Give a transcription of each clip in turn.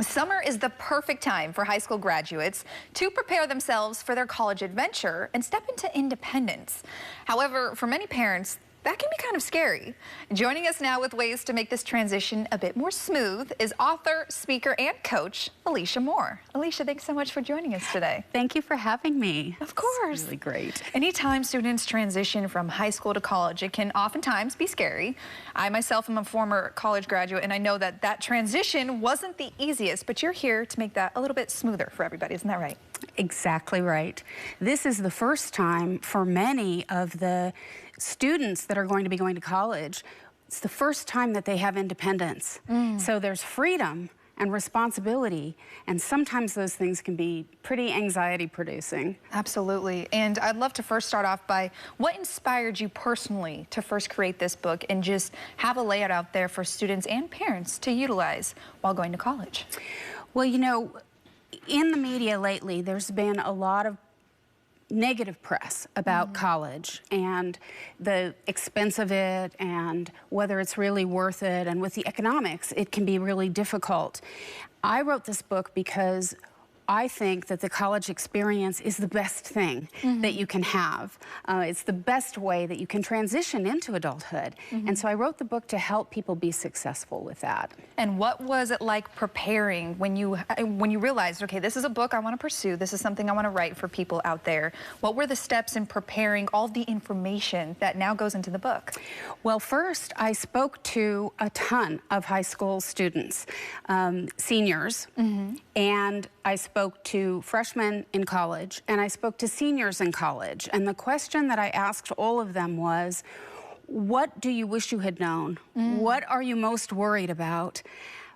Summer is the perfect time for high school graduates to prepare themselves for their college adventure and step into independence. However, for many parents, that can be kind of scary. Joining us now with ways to make this transition a bit more smooth is author, speaker, and coach, Alicia Moore. Alicia, thanks so much for joining us today. Thank you for having me. Of course. It's really great. Anytime students transition from high school to college, it can oftentimes be scary. I myself am a former college graduate, and I know that that transition wasn't the easiest, but you're here to make that a little bit smoother for everybody. Isn't that right? Exactly right. This is the first time for many of the students that are going to be going to college, it's the first time that they have independence. So there's freedom and responsibility, and sometimes those things can be pretty anxiety producing. Absolutely. And I'd love to first start off by what inspired you personally to first create this book and just have a layout out there for students and parents to utilize while going to college? Well, you know, in the media lately, there's been a lot of negative press about college and the expense of it and whether it's really worth it. And with the economics, it can be really difficult. I wrote this book because I think that the college experience is the best thing that you can have. It's the best way that you can transition into adulthood. And so I wrote the book to help people be successful with that. And what was it like preparing when you realized, okay, this is a book I want to pursue, this is something I want to write for people out there? What were the steps in preparing all the information that now goes into the book? Well, first, I spoke to a ton of high school students, seniors, and I spoke to freshmen in college, and I spoke to seniors in college. And the question that I asked all of them was, what do you wish you had known? What are you most worried about?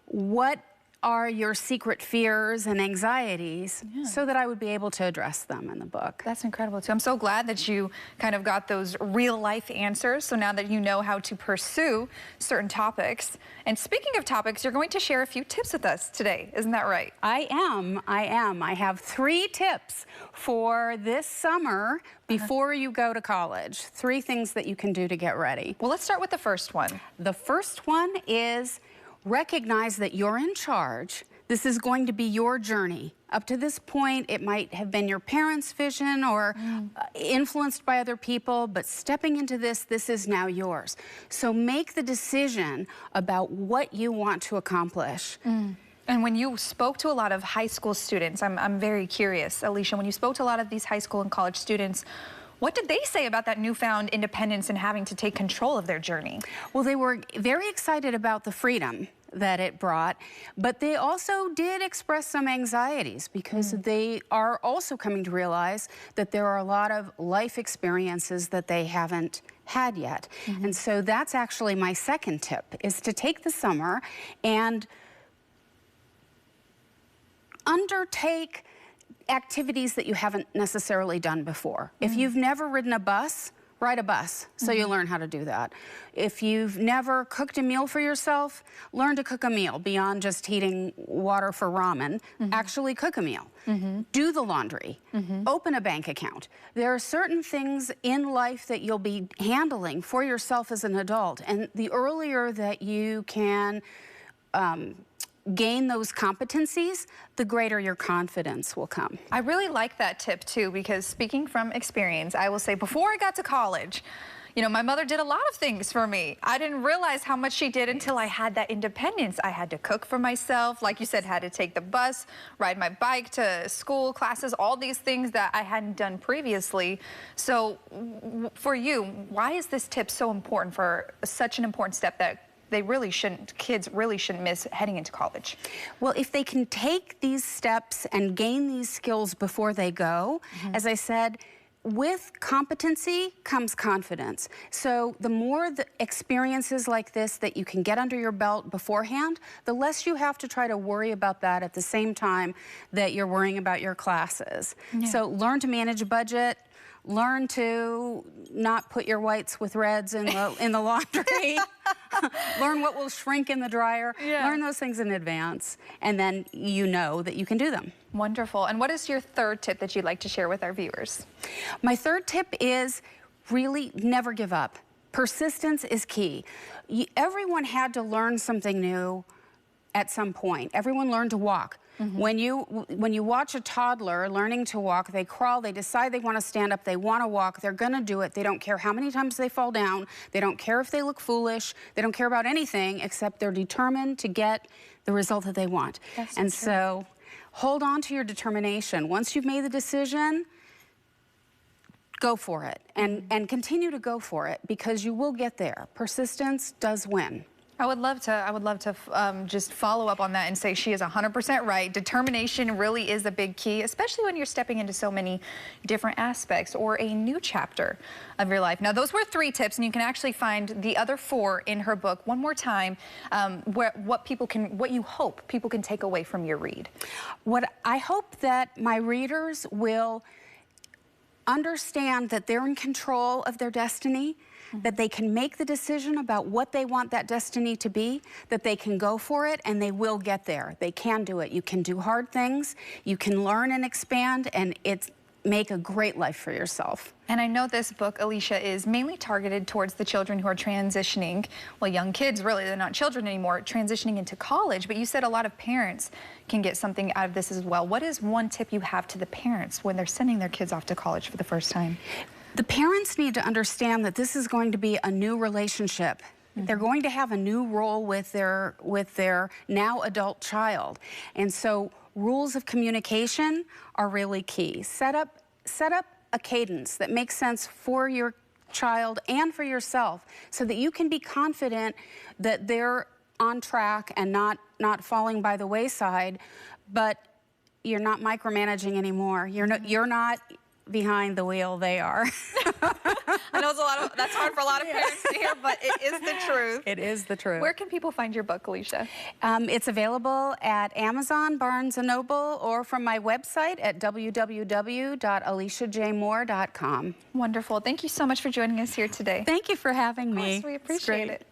What are your secret fears and anxieties, so that I would be able to address them in the book. That's incredible too. I'm so glad that you kind of got those real life answers. So now that you know how to pursue certain topics. And speaking of topics, you're going to share a few tips with us today. Isn't that right? I am. I have 3 tips for this summer before you go to college. 3 things that you can do to get ready. Well, let's start with the first one. The first one is recognize that you're in charge. This is going to be your journey. Up to this point, it might have been your parents' vision or influenced by other people, but stepping into this is now yours. So make the decision about what you want to accomplish. And when you spoke to a lot of high school students, I'm very curious, Alicia, when you spoke to a lot of these high school and college students, what did they say about that newfound independence and having to take control of their journey? Well, they were very excited about the freedom that it brought, but they also did express some anxieties because they are also coming to realize that there are a lot of life experiences that they haven't had yet. And so that's actually my second tip, is to take the summer and undertake activities that you haven't necessarily done before. If you've never ridden a bus, ride a bus so you learn how to do that. If you've never cooked a meal for yourself, learn to cook a meal beyond just heating water for ramen. Actually cook a meal. Do the laundry. Open a bank account. There are certain things in life that you'll be handling for yourself as an adult, and the earlier that you can gain those competencies, the greater your confidence will come. I really like that tip too, because speaking from experience, I will say before I got to college, you know, my mother did a lot of things for me. I didn't realize how much she did until I had that independence. I had to cook for myself, like you said, had to take the bus, ride my bike to school, classes, all these things that I hadn't done previously. So for you, why is this tip so important for such an important step that kids really shouldn't miss heading into college? Well, if they can take these steps and gain these skills before they go, as I said, with competency comes confidence. So the more the experiences like this that you can get under your belt beforehand, the less you have to try to worry about that at the same time that you're worrying about your classes. So learn to manage a budget, learn to not put your whites with reds in the laundry. Learn what will shrink in the dryer. Learn those things in advance, and then you know that you can do them. Wonderful. And what is your third tip that you'd like to share with our viewers? My third tip is really never give up. Persistence is key. Everyone had to learn something new at some point. Everyone learned to walk. When you watch a toddler learning to walk, they crawl, they decide they want to stand up, they want to walk, they're going to do it. They don't care how many times they fall down. They don't care if they look foolish. They don't care about anything except they're determined to get the result that they want. And so hold on to your determination. Once you've made the decision, go for it and continue to go for it, because you will get there. Persistence does win. I would love to just follow up on that and say she is 100% right. Determination really is a big key, especially when you're stepping into so many different aspects or a new chapter of your life. Now, those were 3 tips, and you can actually find the other 4 in her book. One more time, what you hope people can take away from your read. What I hope that my readers will understand that they're in control of their destiny, that they can make the decision about what they want that destiny to be, that they can go for it, and they will get there. They can do it. You can do hard things, you can learn and expand, and make a great life for yourself. And I know this book, Alicia, is mainly targeted towards the children who are transitioning, well, young kids, really, they're not children anymore, transitioning into college, but you said a lot of parents can get something out of this as well. What is one tip you have to the parents when they're sending their kids off to college for the first time? The parents need to understand that this is going to be a new relationship. They're going to have a new role with their now adult child. And so rules of communication are really key. Set up a cadence that makes sense for your child and for yourself, so that you can be confident that they're on track and not falling by the wayside, but you're not micromanaging anymore. You're not behind the wheel, they are. I know that's hard for a lot of parents to hear, but it is the truth. It is the truth. Where can people find your book, Alicia? It's available at Amazon, Barnes & Noble, or from my website at www.aliciajmoore.com. Wonderful. Thank you so much for joining us here today. Thank you for having me. Of course, we appreciate it.